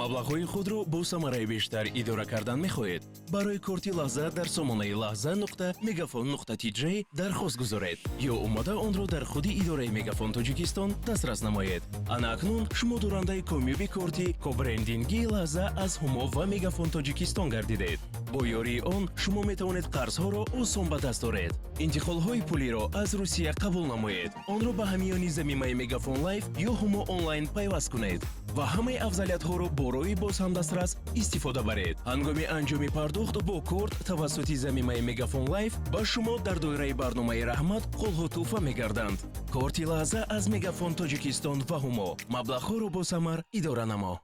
маблағҳои худро бо самараи бештар идора кардан мехоҳед? Барои корти лаҳза дар сомонаи lahza.megafon.tj дархост гузоред ё омода онро дар худи идораи Мегафон Тоҷикистон дастрас намоед. Ана акнун шумо дорандаи комёби корти кобрендинги лаҳза аз ҳумо ва Мегафон Тоҷикистон гардидед. Бо ёрии он шумо метавонед қарзҳоро осон ба даст оред. интиқолҳои пулиро аз Русия қабул намоед. Онро ба ҳамёни замимаи Мегафон Лайв ё ҳумо онлайн пайваст кунед ва ҳамаи афзалиятҳоро бо роҳи боз ҳам дастрас истифода баред. ҳангоми анҷоми пардохт бо корт тавассути замимаи Мегафон Лайв ба шумо дар доираи барномаи раҳмат қулҳу туҳфа мегарданд. корти лаҳза аз Мегафон Тоҷикистон ва ҳумо. маблағҳоро бо самар идора намо.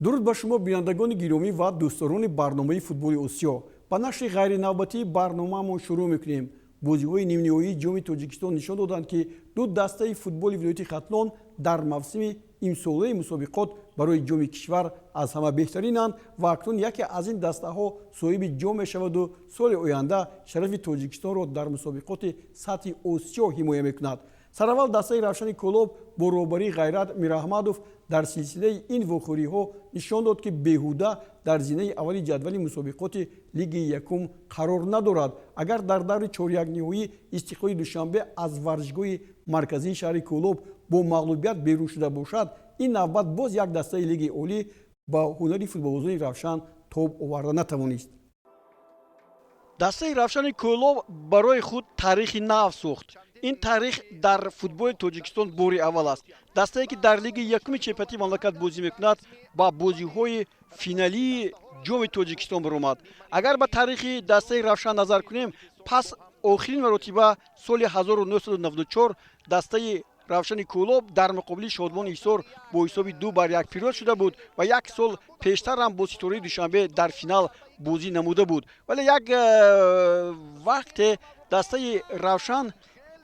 дуруд ба шумо бинандагони гиромӣ ва дӯстдорони барномаи футболи Осиё. Ба нашри ғайринавбатии барномаамон шурӯъ мекунем. бозиҳои нимниҳоии ҷоми Тоҷикистон нишон доданд, ки ду дастаи футболи вилояти Хатлон дар мавсими имсолаи мусобиқот барои ҷоми кишвар аз ҳама беҳтаринанд ва акнун яке аз ин дастаҳо соҳиби ҷом мешаваду соли оянда шарафи Тоҷикистонро дар мусобиқоти сатҳи Осиё ҳимоя мекунад. сараввал дастаи Равшани Кӯлоб бо роҳбарии Ғайрат Мираҳмадов дар силсилаи ин вохӯриҳо нишон дод, ки беҳуда дар зинаи аввали ҷадвали мусобиқоти Лиги Якум қарор надорад. Агар дар даври чорякниҳоӣ истиқлоли душанбе аз варзишгоҳи марказии шаҳри Кӯлоб бо мағлубият берун шуда бошад, ин навбат боз як дастаи Лиги Олӣ ба ҳунари футболбозони Равшан тоб оварда натавонист. Дастаи Равшани Кӯлоб барои худ таърихи нав сохт. ин таърих дар футболи Тоҷикистон бори аввал аст. Дастае, ки дар Лиги Якуми чемпионати мамлакат бозӣ мекунад, ба бозиҳои финалии ҷоми Тоҷикистон баромад. Агар ба таърихи дастаи Равшан назар кунем, пас охирин маротиба соли 1994 дастаи Равшани Кӯлоб дар муқобили Шодмони Ҳисор бо ҳисоби 2-1 пирод шуда буд ва як сол пештарам бо Ситораи Душанбе дар финал бозӣ намуда буд. Вале як вақте дастаи Равшан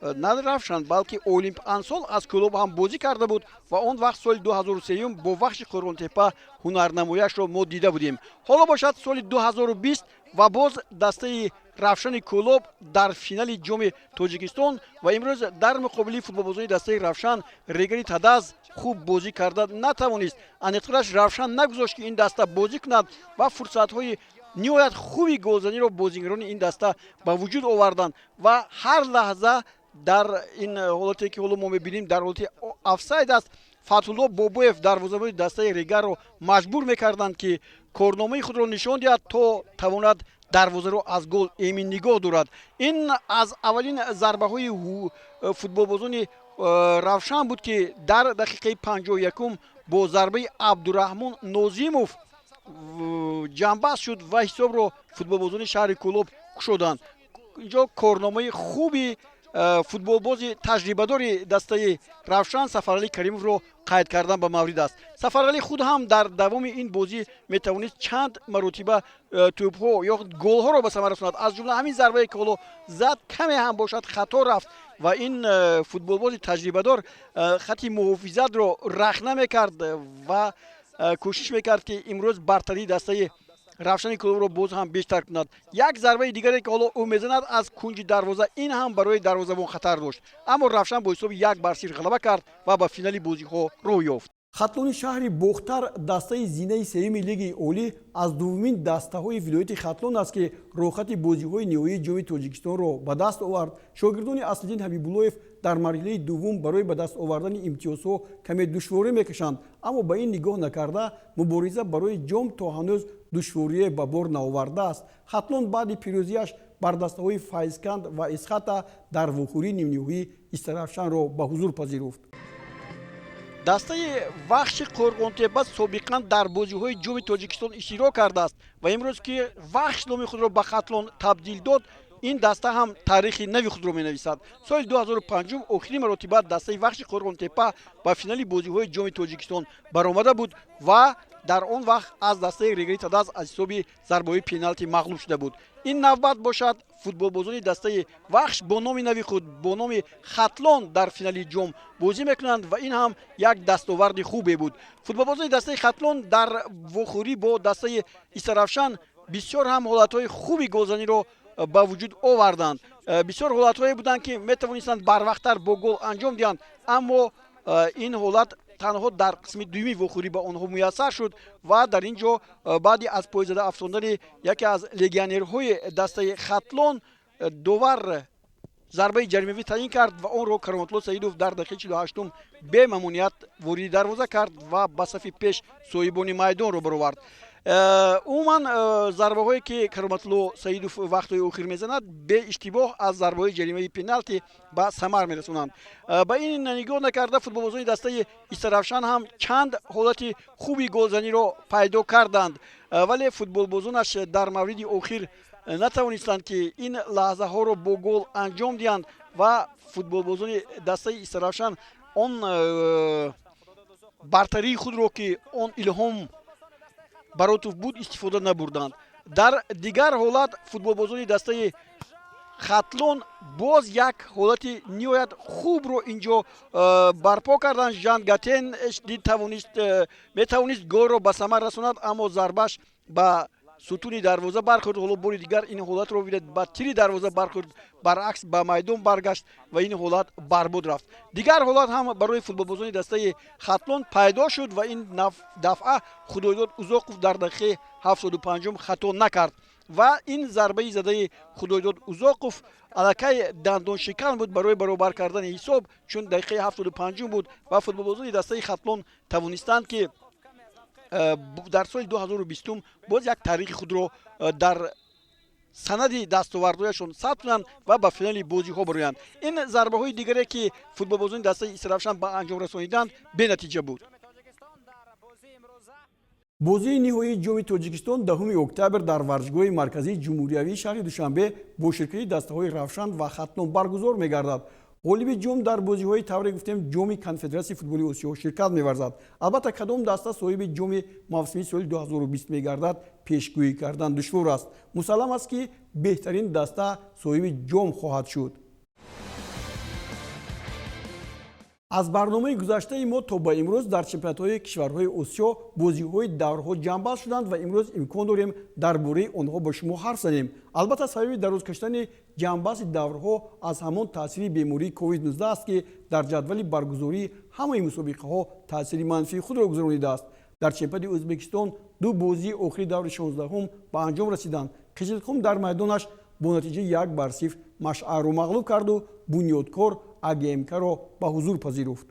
на Равшан, балки Олимп Ансол аз Кӯлоб ҳам бозӣ карда буд ва он вақт соли 2003 бо вахши Қоронтепа ҳунарнамояшро мо дида будем. ҳоло бошад соли 2020 ва боз дастаи Равшани Кӯлоб дар финали ҷоми Тоҷикистон ва имрӯз дар муқобили футболбозони дастаи Равшан Регари Тадаз хуб бозӣ карда натавонист. Анеқираш Равшан нагузошт, ки ин даста бозӣ кунад ва фурсатҳои ниҳоят хуби голзаниро бозигарони ин даста ба вуҷуд оварданд ва ҳар лаҳза дар ин ҳолате, ки ҳоло мо мебинем, дар ҳолати офсайд аст. Фатҳулло Бобоев дарвозабони дастаи Регаро маҷбур мекарданд, ки корномаи худро нишон диҳад, то тавонад дарвозаро аз гол эмин нигоҳ дорад. ин аз аввалин зарбаҳои футболбозони Равшан буд, ки дар дақиқаи 51 бо зарбаи Абдураҳмон Нозимов ҷамъбаст шуд ва ҳисобро футболбозони шаҳри Кӯлоб кушоданд. инҷо корномаи хуби футболбози таҷрибадори дастаи Равшан Сафаралӣ Каримовро қайд кардан ба маврид аст. Сафаралӣ худ ҳам дар давоми ин бозӣ метавонист чанд маротиба тӯбҳо ё голҳоро ба самара расонад. аз ҷумла ҳамин зарбае, ки ҳоло зад, каме ҳам бошад хато рафт ва ин футболбози таҷрибадор хати муҳофизатро рахна мекард ва кӯшиш мекард, ки имрӯз бартарии дастаи Равшани Кӯлобро боз ҳам бештар кунад. Як зарбаи дигаре, ки ҳоло ӯ мезанад аз кунҷи дарвоза, ин ҳам барои дарвозабон хатар дошт. Аммо Равшан бо ҳисоби 1-0 ғалаба кард ва ба финали бозиҳо роҳ ёфт. Хатлони шаҳри Бохтар дастаи зинаи сеюми Лиги Олӣ аз дуввумин дастаҳои вилояти Хатлон аст, ки роҳхати бозиҳои ниҳоии ҷоми Тоҷикистонро ба даст овард. шогирдони Асаддин Ҳабибуллоев дар марҳилаи дуввум барои ба даст овардани имтиёзҳо каме душворӣ мекашанд, аммо ба ин нигоҳ накарда мубориза барои ҷом то ҳанӯз душворие ба бор наовардааст. Хатлон баъди пирӯзиаш бар дастаҳои Файзканд ва Исхата дар вохӯрии нимниҳоӣ Истаравшанро ба ҳузур пазируфт. дастаи вахши Қорғонтепа собиқан дар бозиҳои ҷоми Тоҷикистон иштирок кардааст ва имрӯз, ки вахш номи худро ба Хатлон табдил дод, ин даста ҳам таърихи нави худро менависад. соли 2005 охирин маротиба дастаи вахши Қорғонтепа ба финали бозиҳои ҷоми Тоҷикистон баромада буд ва дар он вақт аз дастаи Регари Тадаз аз ҳисоби зарбаҳои пеналти мағлуб шуда буд. ин навбат бошад футболбозони дастаи вахш бо номи нави худ, бо номи Хатлон дар финали ҷом бозӣ мекунанд ва ин ҳам як дастоварди хубе буд. футболбозони дастаи Хатлон дар вохӯрӣ бо дастаи Истаравшан бисёр ҳам ҳолатҳои хуби голзаниро ба вуҷуд оварданд. бисёр ҳолатҳое буданд, ки метавонистанд барвақттар бо гол анҷом диҳанд, аммо ин ҳолат танҳо дар қисми дуюми вохӯрӣ ба онҳо муяссар шуд ва дар ин ҷо баъди аз пойзада афсондани яке аз легионерҳои дастаи хатлон довар зарбаи ҷаримавӣ таъин кард ва онро Кароматло Саидов дар дақиқаи 48 бе мамнуият вориди дарвоза кард ва ба сафи пеш соҳибони майдонро баровард. умуман зарбаҳое ки Кароматло Саидов вақтҳои охир мезанад беиштибоҳ аз зарбаҳои ҷаримавии пеналти ба самар мерасонанд. ба ин нигоҳ накарда футболбозони дастаи Истаравшан ҳам чанд ҳолати хуби голзаниро пайдо карданд, вале футболбозонаш дар мавриди охир натавонистанд ки ин лаҳзаҳоро бо гол анҷом диҳанд ва футболбозони дастаи Истаравшан он бартарии худро ки он илҳом Баротов буд истифода набурданд. Дар дигар ҳолат футболбозони дастаи Хатлон боз як ҳолати ниҳоят хубро инҷо барпо карданд. Жан Гатен метавонист голро ба самар расонад, аммо зарбаш ба сутуни дарвоза бархӯрд. ҳоло бори дигар ин ҳолатро видед ба тири дарвоза бархӯрд, баръакс ба майдон баргашт ва ин ҳолат барбод рафт. дигар ҳолат ҳам барои футболбозони дастаи Хатлон пайдо шуд ва ин дафъа Худойдод Узоқов дар дақиқаи 75 хато накард ва ин зарбаи задаи Худойдод Узоқов аллакай дандоншикан буд барои баробар кардани ҳисоб, чун дақиқаи 75 буд ва футболбозони дастаи Хатлон тавонистанд ки дар соли 2020 боз як таърихи худро дар санади дастовардҳояшон сабт кунанд ва ба финали бозиҳо бароянд. ин зарбаҳои дигаре ки футболбозони дастаи Истаравшан ба анҷом расониданд бенатиҷа буд. бозии ниҳоии ҷоми Тоҷикистон 10 октябр дар варзишгоҳи марказии ҷумҳуриявии шаҳри Душанбе бо ширкати дастаҳои Равшан ва Хатлон баргузор мегардад. ғолиби ҷом дар бозиҳои тавре гуфтем ҷоми Конфедератсияи футболи Осиё ширкат меварзад. албатта кадом даста соҳиби ҷоми мавсими соли 2020 мегардад пешгӯӣ кардан душвор аст. мусаллам аст ки беҳтарин даста соҳиби ҷом хоҳад шуд. аз барномаи гузаштаи мо то ба имрӯз дар чемпионатҳои кишварҳои Осиё бозиҳои даврҳо ҷамъбаст шуданд ва имрӯз имкон дорем дар бораи онҳо ба шумо ҳарф занем. албатта сабаби дароз каштани ҷамъбасти даврҳо аз ҳамон таъсири бемории COVID-19 аст ки дар ҷадвали баргузории ҳамаи мусобиқаҳо таъсири манфии худро гузаронидааст. дар чемпионати Ӯзбекистон ду бозии охири даври 16-ум ба анҷом расиданд. Қизилқум дар майдонаш бо натиҷаи 1-0 Машъарро мағлуб карду Бунёдкор АГМК-ро ба ҳузур пазируфт.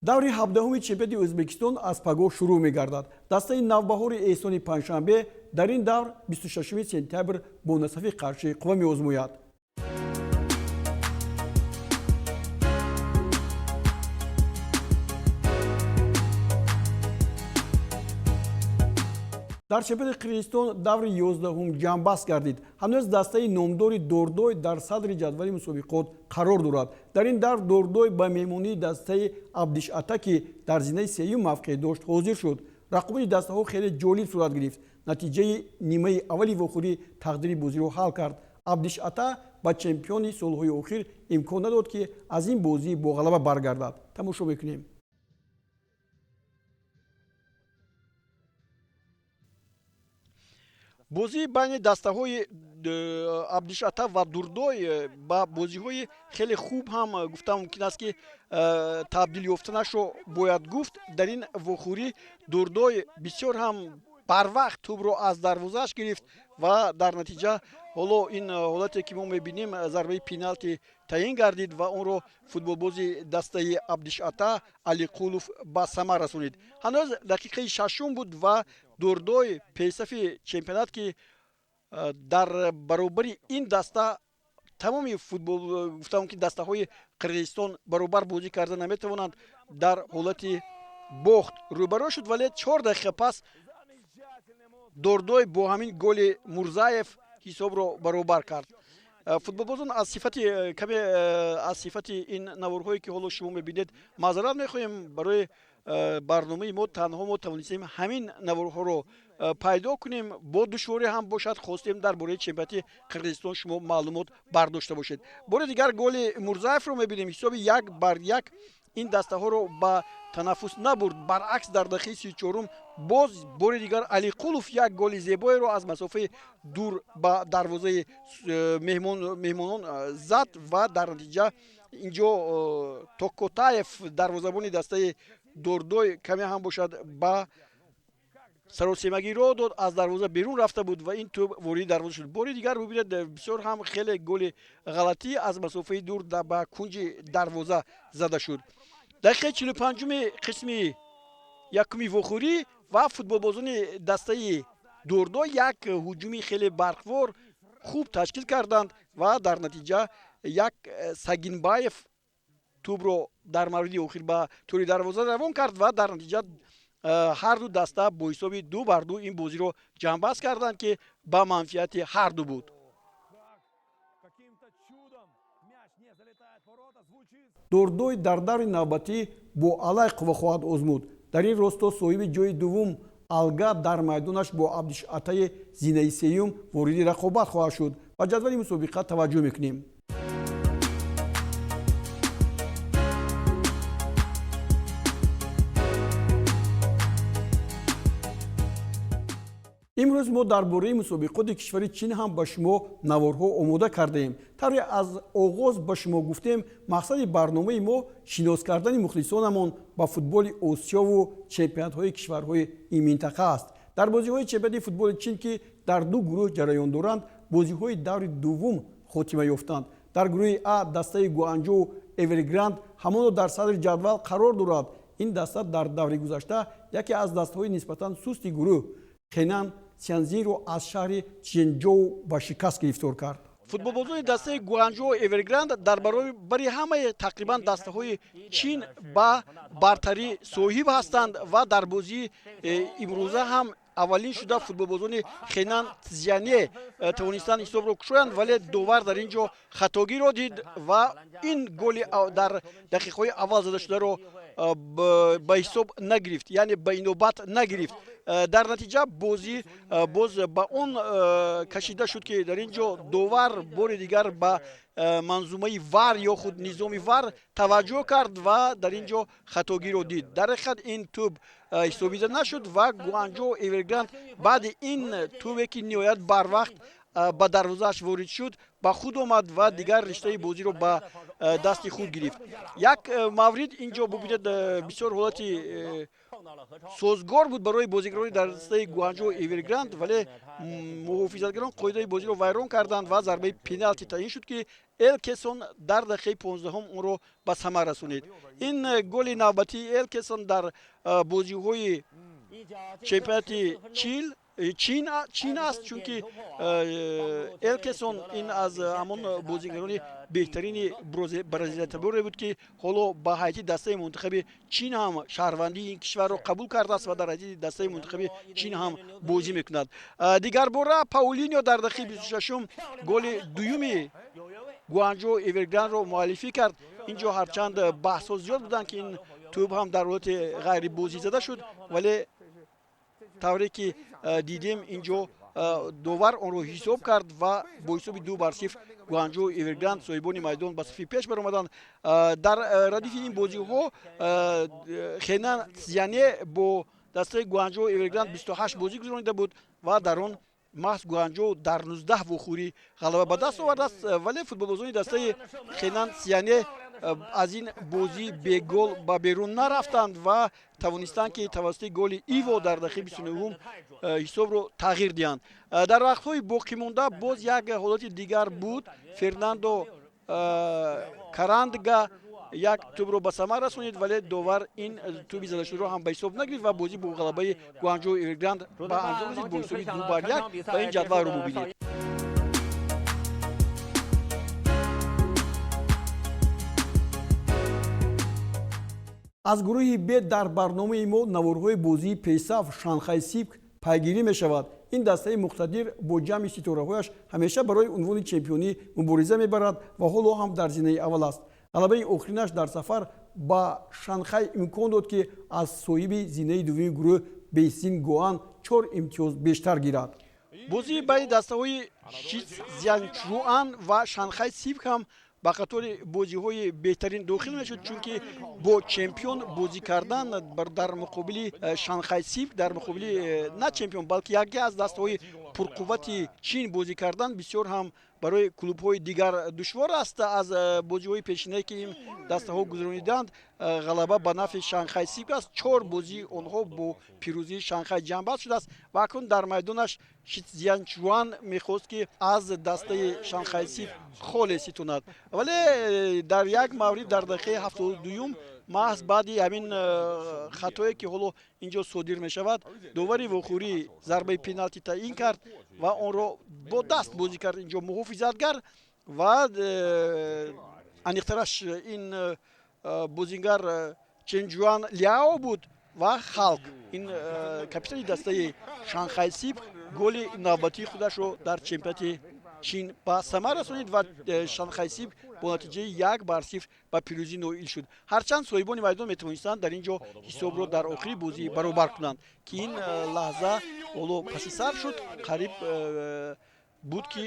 даври 17-уми чемпионати O'zbekiston аз пагоҳ шурӯъ мегардад. Дастаи навбаҳори эҳсони панҷшанбе дар ин давр 26 сентябр бо Насафи Қаршӣ қувва меозмояд. дар чемпионати Қирғизистон даври 11-ум ҷамъбаст гардид. ҳанӯз дастаи номдори Дордой дар садри ҷадвали мусобиқот қарор дорад. дар ин давр Дордой ба меҳмонии дастаи Абдишата, ки дар зинаи сеюм мавқеъ дошт, ҳозир шуд. рақобати дастаҳо хеле ҷолиб сурат гирифт. натиҷаи нимаи аввали вохӯрӣ тақдири бозиро ҳал кард. Абдишата ба чемпиони солҳои охир имкон надод, ки аз ин бозӣ бо ғалаба баргардад. тамошо мекунем. бозии байни дастаҳои Абдишата ва Дурдой ба бозиҳои хеле хуб ҳам гуфтан мумкин аст, ки табдил ёфтанашро бояд гуфт. дар ин вохӯрӣ Дурдой бисёр ҳам барвақт тӯбро аз дарвозааш гирифт ва дар натиҷа ҳоло ин ҳолате ки мо мебинем зарбаи пеналти таъин гардид ва онро футболбози дастаи Абдишата Алиқулов ба самар расонид. ҳанӯз дақиқаи шашум буд ва Дурдой песафи чемпионат, ки дар баробари ин даста тамоми футбол гуфтам, ки дастаҳои Қирғизистон баробар бозӣ карда наметавонанд, дар ҳолати бохт рӯбаро шуд. вале 4 дақиқа пас Дурдой бо ҳамин голи Мурзаев ҳисобро баробар кард. футболбозон аз сифати ин наворҳое ки ҳоло шумо мебинед маъзарат мехоҳем. барои барномаи мо танҳо мо тавонистем ҳамин наворҳоро пайдо кунем. бо душворӣ ҳам бошад хостем дар бораи чемпионати Қирғизистон шумо маълумот бардошта бошед. бори дигар голи Мурзаевро мебинем. ҳисоби 1-1 ин дастаҳоро ба танаффус набурд. баръакс дар дақиқаи 34 боз бори дигар Алиқулов як голи зебоеро аз масофаи дур ба дарвозаи меҳмонон зад ва дар натиҷа инҷо Токотаев дарвозабони дастаи Дордой каме ҳам бошад ба саросемагӣ роҳ дод, аз дарвоза берун рафта буд ва ин тӯб ворidi дарвоза шуд. бори дигар бубинед бисёр ҳам хеле голи ғалатӣ аз масофаи дур ба кунҷи дарвоза зада шуд. дақиқаи 45-уми қисми якуми вохӯрӣ ва футболбозони дастаи Дордой як ҳуҷуми хеле барқвор хуб ташкил карданд ва дар натиҷа як Сагинбаев тӯбро дар мавриди охир ба тӯри дарвоза равон кард ва дар натиҷа ҳар ду даста бо ҳисоби 2-2 ин бозиро ҷамъбаст карданд, ки ба манфиати ҳарду буд. Дордой дар даври навбатӣ бо алай қувва хоҳад озмуд. дар ин росто соҳиби ҷои дуввум Алга дар майдонаш бо Абдишатаи зинаи сеюм вориди рақобат хоҳад шуд. ба ҷадвали мусобиқа таваҷҷӯҳ мекунем. имрӯз мо дар бораи мусобиқоти кишвари Чин ҳам ба шумо наворҳо омода кардаем. тавре аз оғоз ба шумо гуфтем, мақсади барномаи мо шинос кардани мухлисонамон ба футболи Осиёву чемпионатҳои кишварҳои ин минтақа аст. дар бозиҳои чемпионати футболи Чин, ки дар ду гурӯҳ ҷараён доранд, бозиҳои даври дуввум хотима ёфтанд. дар гурӯҳи А дастаи Гуанчжоу Эвергранд ҳамоно дар садри ҷадвал қарор дорад. ин даста дар даври гузашта яке аз дастаҳои нисбатан сусти гурӯҳ Хенан Сянзиро аз шаҳри Чжэнчжоу ба шикаст гирифтор кард. футболбозони дастаи Гуанчжоу Эвергранд дар баробари ҳамаи тақрибан дастаҳои Чин ба бартарӣ соҳиб ҳастанд ва дар бозии имрӯза ҳам аввалин шуда футболбозони Хенан Цзяне тавонистанд ҳисобро кушоянд, вале довар дар ин ҷо хатогиро дид ва ин голи дар дақиқаҳои аввал задашударо ба ҳисоб нагирифт, яъне ба инобат нагирифт. дар натиҷа бозӣ боз ба он кашида шуд, ки дар ин ҷо довар бори дигар ба манзумаи вар ё худ низоми вар таваҷҷӯҳ кард ва дар ин ҷо хатогиро дид. дар ҳақиқат ин тӯб ҳисобида нашуд ва Гуанчжоу Эвергранд баъди ин тӯбе ки ниҳоят барвақт ба дарвозааш ворид шуд, ба худ омад ва дигар риштаи бозиро ба дасти худ гирифт. як маврид ин ҷо бубинед бисёр ҳолати созгор буд барои бозигарони дар дастаи Гуанчжоу Эвергранд, вале муҳофизатгарон қоидаи бозиро вайрон карданд ва зарбаи пеналти таъин шуд ки Элкесон дар дақиқаи 15-ум онро ба самар расонид. Ин голи навбатии Элкесон дар бозиҳои чемпионати чин аст, чунки Элкесон ин аз ҳамон бозигарони беҳтарини бразилиятаборе буд ки ҳоло ба ҳайати дастаи мунтахаби чин ҳам шаҳрвандии ин кишварро қабул кардааст ва дар ҳайати дастаи мунтахаби чин ҳам бозӣ мекунад. Дигар бора Паулиньо дар дақиқаи 26-ум голи дуюми Гуанчжоу Эверграндро муаллифӣ кард. инҷо ҳарчанд баҳсҳо зиёд буданд ки ин тӯб ҳам дар ҳолати ғайрибозизада шуд, вале тавре ки дидем инҷо довар онро ҳисоб кард ва бо ҳисоби 2-0 Гуанчжоу Эвергранд соҳибони майдон ба сафи пеш баромаданд. Дар радифи ин бозиҳо Хенан Цзяне бо дастаи Гуанчжоу Эвергранд 28 бозӣ гузаронида буд ва дар он маҳз Гуанчжоу дар 19 вохӯрӣ ғалаба ба даст овардааст. Вале футболбозони дастаи Хенан Цзяне аз ин бозӣ бегол ба берун нарафтанд ва тавонистанд ки тавассути голи Иво дар дақиқаи 29-ум ҳисобро тағйир диҳанд. Дар вақтҳои боқимонда боз як ҳолати дигар буд. Фернандо Карандга як тӯбро ба самар расонид, вале довар ин тӯби задашударо ҳам ба ҳисоб нагирифт ва бозӣ бо ғалабаи Гуанчжоу Эвергранд ба анҷом расид бо ҳисоби 2-1 ва ин ҷадвалро бубинед. аз гурӯҳи Б дар барномаи мо наворҳои бозии песаф Шанхай Сипк пайгирӣ мешавад. ин дастаи муқтадир бо ҷамъи ситораҳояш ҳамеша барои унвони чемпионӣ мубориза мебарад ва ҳоло ҳам дар зинаи аввал аст. ғалабаи охиринаш дар сафар ба Шанхай имкон дод ки аз соҳиби зинаи дуввуми гурӯҳ Бейсин Гоан 4 имтиёз бештар гирад. бозии байни дастаҳои Шицзянчжуан ва Шанхай Сипк ҳам ба қатори бозиҳои беҳтарин дохил мешуд, чунки бо чемпион бозӣ кардан дар муқобили Шанхай Сипк, дар муқобили на чемпион балки яке аз дастаҳои пурқуввати чин бозӣ кардан бисёр ҳам барои клубҳои дигар душвор аст. аз бозиҳои пешинае ки ин дастаҳо гузарониданд, ғалаба ба нафи Шанхай Сипк аст. 4 бозии онҳо бо пирӯзии Шанхай ҷамъбаст шудааст ва акнун дар майдонаш Шицзянчжуан мехост ки аз дастаи Шанхай Сипк холе ситонад. вале дар як маврид дар дақиқаи 72-ум маҳз баъди ҳамин хатое ки ҳоло инҷо содир мешавад, довари вохӯрӣ зарбаи пеналти таъин кард ва онро бо даст бозӣ кард инҷо муҳофизатгар ва аниқтараш ин бозингар Ченҷуан Ляо буд ва Халк, ин капитани дастаи Шанхай Сипк, голи навбатии худашро дар чемпионати чин ба самар расонид ва Шанхай Сипк бо натиҷаи 1-0 ба пирӯзӣ ноил шуд. ҳарчанд соҳибони майдон метавонистанд дар ин ҷо ҳисобро дар охири бозӣ баробар кунанд ки ин лаҳза ҳоло паси сар шуд, қариб буд ки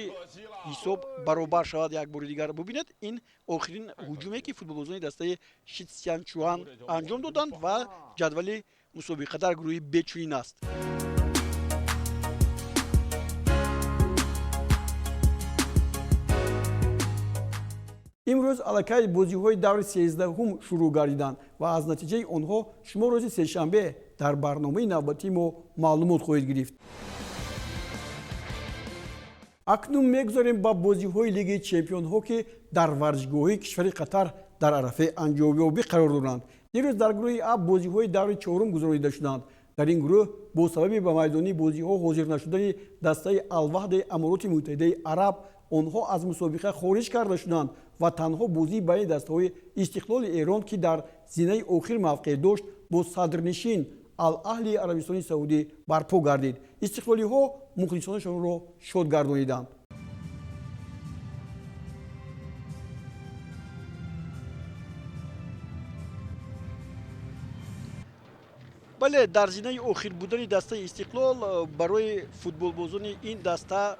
ҳисоб баробар шавад як бори дигар. бубинед, ин охирин ҳуҷуме ки футболбозони дастаи Шицзянчжуан анҷом доданд ва ҷадвали мусобиқа дар гурӯҳи Б чунин аст. имрӯз аллакай бозиҳои даври 13-ум шурӯъ гардиданд ва аз натиҷаи онҳо шумо рӯзи сешанбе дар барномаи навбатии мо маълумот хоҳед гирифт. акнун мегузарем ба бозиҳои лиги чемпионҳо ки дар варзишгоҳҳои кишвари Қатар дар арафаи анҷомёбӣ қарор доранд. дирӯз дар гурӯҳи А бозиҳои даври 4-ум гузаронида шуданд. дар ин гурӯҳ бо сабаби ба майдони бозиҳо ҳозир нашудани дастаи Алваҳдаи Амороти Муттаҳидаи Араб онҳо аз мусобиқа хориҷ карда шуданд ва танҳо бозии байни дастаҳои Истиқлоли Эрон ки дар зинаи охир мавқеъ дошт бо садрнишин Ал-Аҳлии Арабистони Саудӣ барпо гардид. истиқлолиҳо мухлисонашонро шод гардониданд. бале дар зинаи охир будани дастаи Истиқлол барои футболбозони ин даста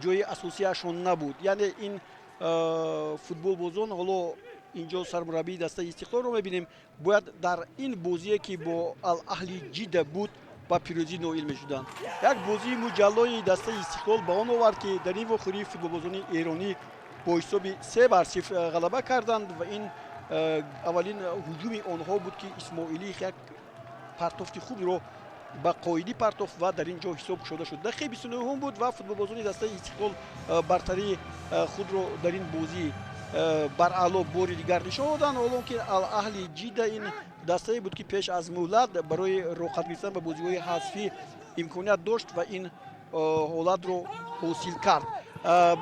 ҷои асосияшон набуд. яъне ин футболбозон, ҳоло инҷо сармураббии дастаи Истиқлолро мебинем, бояд дар ин бозие ки бо Ал-Аҳли Ҷидда буд ба пирӯзӣ ноил мешуданд. як бозии муҷаллои дастаи Истиқлол ба он овард ки дар ин вохӯрӣ футболбозони эронӣ бо ҳисоби 3-0 ғалаба карданд ва ин аввалин ҳуҷуми онҳо буд ки Исмоилӣ як партофти хубро ба қоидӣ партофт ва дар ин ҷо ҳисоб кушода шуд. Дақиқаи 29 буд ва футболбозони дастаи Истиқлол бартарии худро дар ин бозӣ бар аъло бори дигар нишон доданд. ҳолон ки Ал-Аҳли Ҷидда ин дастае буд ки пеш аз муҳлат барои роҳат гирифтан ба бозиҳои ҳазфӣ имконият дошт ва ин ҳолатро ҳосил кард.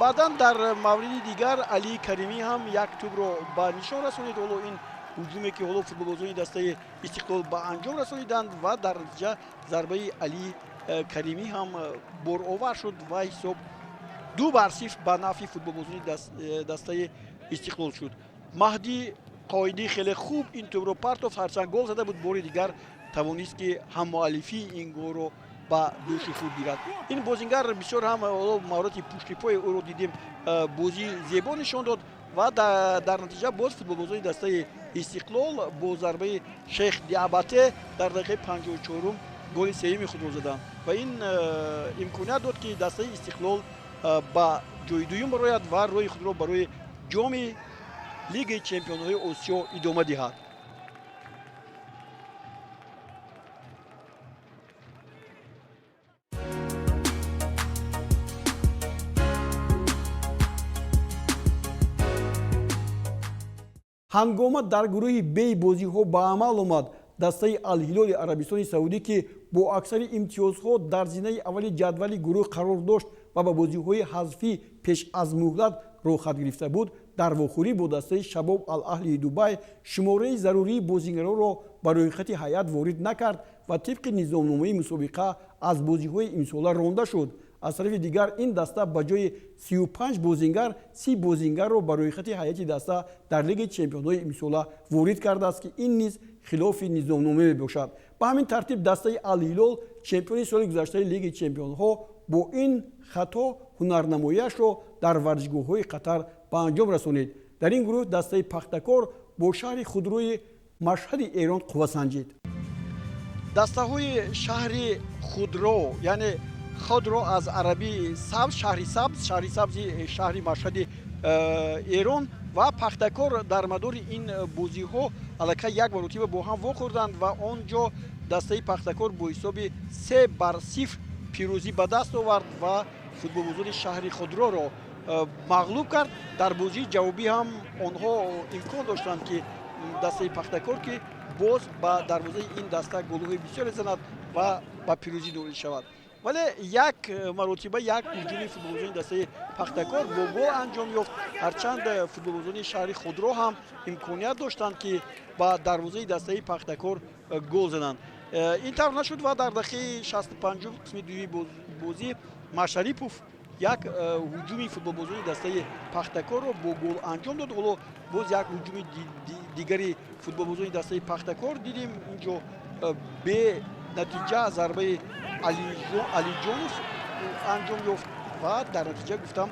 баъдан дар мавриди дигар Алии Каримӣ ҳам як тӯбро ба нишон расонид. ҳоло ин ҳуҷуме ки ҳоло футболбозони дастаи Истиқлол ба анҷом расониданд ва дар натиҷа зарбаи Алии Каримӣ ҳам боровар шуд ва ҳисоб 2-0 ба нафъи футболбозони дастаи Истиқлол шуд. Маҳдӣ қоидӣ хеле хуб ин тӯбро партофт, ҳарчанд гол зада буд, бори дигар тавонист ки ҳаммуаллифии ин голро ба дӯши худ гирад. Ин бозингар бисёр ҳам маҳорати пушти пои ӯро дидем, бозӣ зебо нишон дод ва дар натиҷа боз футболбозони дастаи Истиқлол бо зарбаи Шейх Диабате дар дақиқаи 54 голи сеюми худро заданд ва ин имконият дод ки дастаи Истиқлол ба ҷои дуюм барояд ва роҳи худро барои ҷоми Лигаи Чемпионҳои Осиё идома диҳад. ҳангома дар гурӯҳи беи бозиҳо ба амал омад. дастаи Ал-Ҳилоли Арабистони Саудӣ ки бо аксари имтиёзҳо дар зинаи аввали ҷадвали гурӯҳ қарор дошт ва ба бозиҳои ҳазфӣ пеш аз муҳлат роҳат гирифта буд, дар вохӯрӣ бо дастаи Шабоб Ал-Аҳлии Дубай шумораи зарурии бозигаронро ба рӯйхати ҳайат ворид накард ва тибқи низомномаи мусобиқа аз бозиҳои имсола ронда шуд. аз тарафи дигар ин даста ба ҷои 35 бозингар 30 бозингарро ба рӯйхати ҳайати даста дар Лигаи Чемпионҳои имсола ворид кардааст ки ин низ хилофи низомнома мебошад. ба ҳамин тартиб дастаи Ал-Ҳилол чемпиони соли гузаштаи Лигаи Чемпионҳо бо ин хато ҳунарнамояшро дар варзишгоҳҳои Қатар ба анҷом расонид. дар ин гурӯҳ дастаи Пахтакор бо шаҳри худрои Машҳади Эрон қувва санҷид. дастаҳои шаҳри худро, яъне худро аз арабӣ сабз, шаҳри сабзи шаҳри Машҳади Эрон ва Пахтакор дар мадори ин бозиҳо аллакай як маротиба бо ҳам вохӯрданд ва он ҷо дастаи Пахтакор бо ҳисоби 3-0 пирӯзӣ ба даст овард ва футболбозони шаҳри худроро мағлуб кард. дар бозии ҷавобӣ ҳам онҳо имкон доштанд ки дастаи Пахтакор ки боз ба дарвозаи ин даста голҳои бисёре занад ва ба пирӯзӣ ноил шавад. вале як маротиба як ҳуҷуми футболбозони дастаи Пахтакор бо гол анҷом ёфт, ҳарчанд футболбозони шаҳри худро ҳам имконият доштанд ки ба дарвозаи дастаи Пахтакор гол зананд. ин тавр нашуд ва дар дақиқаи 65 қисми дуюми бозӣ Машарипов як ҳуҷуми футболбозони дастаи Пахтакорро бо гол анҷом дод. ҳоло боз як ҳуҷуми дигари футболбозони дастаи Пахтакор дидем. инҷо бе натиҷа зарбаи Алиҷонов анҷом ёфт ва дар натиҷа гуфтам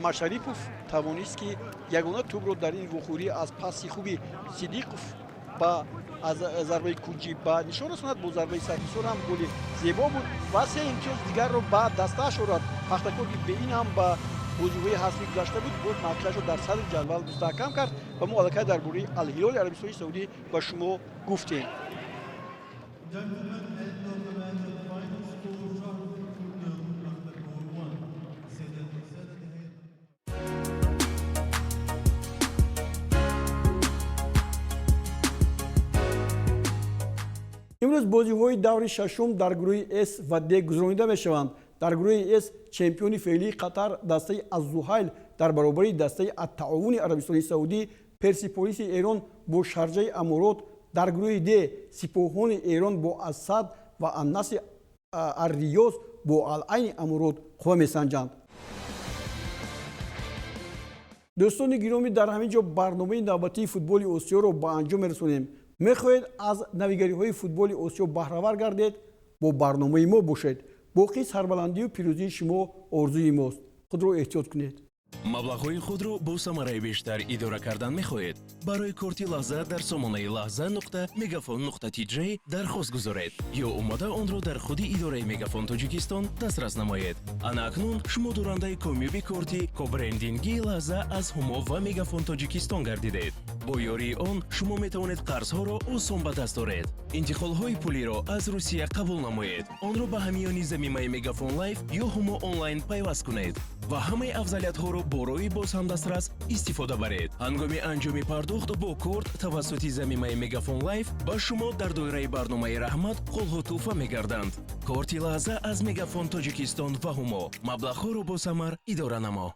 Машарипов тавонист ки ягона тӯбро дар ин вохӯрӣ аз паси хуби Сидиқов ба аз зарбаи куҷӣ ба нишон расонад. бо зарбаи Сарфисор ҳам голи зебо буд ва се имтиёз дигарро ба дастааш орад. Пахтакор ки be in ham ба бозиҳои ҳазфӣ гузашта буд, боз мавқеашро дар садри ҷадвал мустаҳкам кард ва мо аллакай дар бораи Ал-Ҳилоли Арабистони Саудӣ ба шумо гуфтем. имрӯз бозиҳои даври шашум дар гурӯҳи С ва Д гузаронида мешаванд. дар гурӯҳи С чемпиони феълии Қатар дастаи Аз-Зуҳайл дар баробари дастаи Ат-Таовуни Арабистони Саудӣ Персиполиси Эрон бо Шарҷаи Аморот, дар гурӯҳи Д Сипоҳони Эрон бо Аз-Сад ва Ан-Насри Ар-Риёз бо Ал-Айни Аморот қувва месанҷанд. дӯстони гиромӣ, дар ҳамин ҷо барномаи навбатии футболи Осиёро ба анҷом мерасонем. мехоҳед аз навигариҳои футболи Осиё баҳравар гардед? бо барномаи мо бошед. боқӣ сарбаландию пирӯзии шумо орзуи мост. худро эҳтиёт кунед. маблағҳои худро бо самараи бештар идора кардан мехоҳед? барои корти лаҳза дар сомонаи lahza.megafon.tj дархост гузоред ё омода онро дар худи идораи Мегафон Тоҷикистон дастрас намоед. ана акнун шумо дорандаи комёби корти кобрендинги лаҳза аз ҳумо ва Мегафон Тоҷикистон гардидед. бо ёрии он шумо метавонед қарзҳоро осон ба даст оред. интиқолҳои пулиро аз Русия қабул намоед. онро ба ҳамёни замимаи Мегафон Лайв ё ҳумо онлайн пайваст кунед ва ҳамаи афзалиятҳоро бо роҳи бозҳамдастрас истифода баред. ҳангоми анҷоми пардохт бо корт тавассути замимаи Мегафон Лайв ба шумо дар доираи барномаи раҳмат қулҳу тӯҳфа мегарданд. корти лаҳза аз Мегафон Тоҷикистон ва ҳумо маблағҳоро бо самар идора намо.